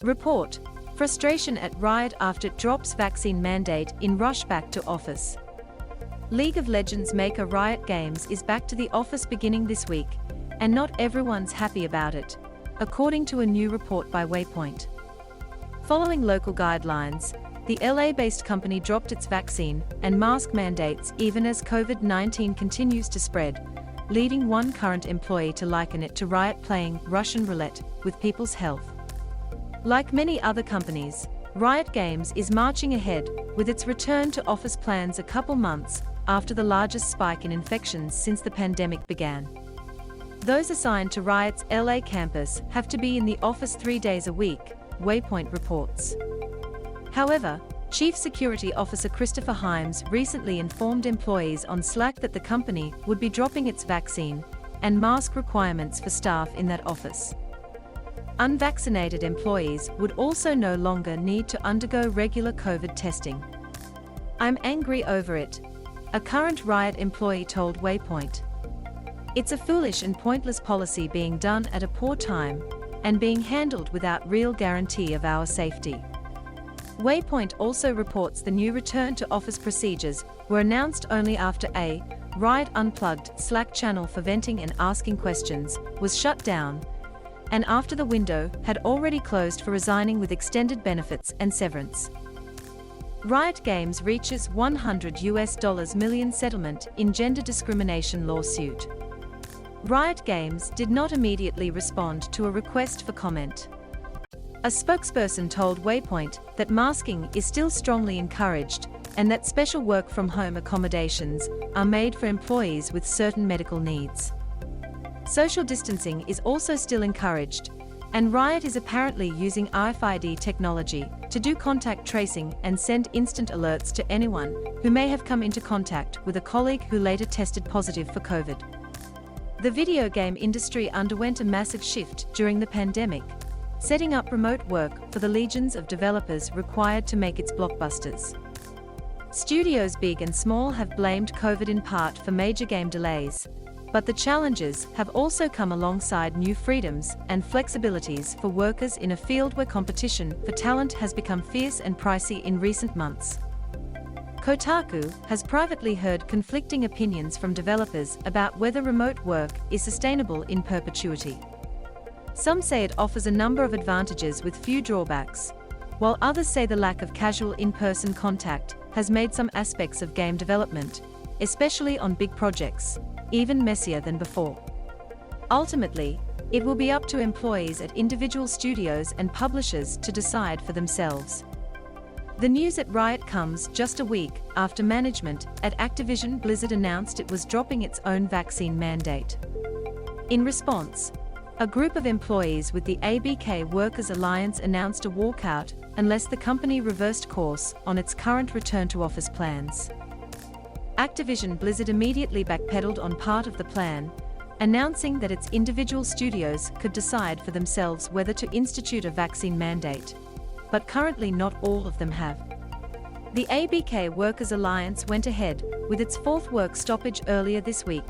Report: frustration at Riot after it drops vaccine mandate in rush back to office. League of Legends maker Riot Games is back to the office beginning this week, and not everyone's happy about it, according to a new report by Waypoint. Following local guidelines, the LA-based company dropped its vaccine and mask mandates even as COVID-19 continues to spread, leading one current employee to liken it to Riot playing Russian roulette with people's health. Like many other companies, Riot Games is marching ahead with its return to office plans a couple months after the largest spike in infections since the pandemic began. Those assigned to Riot's LA campus have to be in the office 3 days a week, Waypoint reports. However, Chief Security Officer Christopher Hymes recently informed employees on Slack that the company would be dropping its vaccine and mask requirements for staff in that office. Unvaccinated employees would also no longer need to undergo regular COVID testing. "I'm angry over it," a current Riot employee told Waypoint. "It's a foolish and pointless policy being done at a poor time and being handled without real guarantee of our safety." Waypoint also reports the new return to office procedures were announced only after a Riot Unplugged Slack channel for venting and asking questions was shut down, and after the window had already closed for resigning with extended benefits and severance. Riot Games reaches $100 million settlement in gender discrimination lawsuit. Riot Games did not immediately respond to a request for comment. A spokesperson told Waypoint that masking is still strongly encouraged and that special work-from-home accommodations are made for employees with certain medical needs. Social distancing is also still encouraged, and Riot is apparently using RFID technology to do contact tracing and send instant alerts to anyone who may have come into contact with a colleague who later tested positive for COVID. The video game industry underwent a massive shift during the pandemic, setting up remote work for the legions of developers required to make its blockbusters. Studios big and small have blamed COVID in part for major game delays, but the challenges have also come alongside new freedoms and flexibilities for workers in a field where competition for talent has become fierce and pricey in recent months. Kotaku has privately heard conflicting opinions from developers about whether remote work is sustainable in perpetuity. Some say it offers a number of advantages with few drawbacks, while others say the lack of casual in-person contact has made some aspects of game development, especially on big projects, even messier than before. Ultimately, it will be up to employees at individual studios and publishers to decide for themselves. The news at Riot comes just a week after management at Activision Blizzard announced it was dropping its own vaccine mandate. In response, a group of employees with the ABK Workers Alliance announced a walkout unless the company reversed course on its current return-to-office plans. Activision Blizzard immediately backpedaled on part of the plan, announcing that its individual studios could decide for themselves whether to institute a vaccine mandate, but currently not all of them have. The ABK Workers Alliance went ahead with its fourth work stoppage earlier this week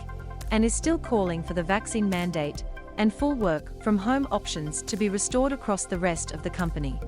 and is still calling for the vaccine mandate and full work from home options to be restored across the rest of the company.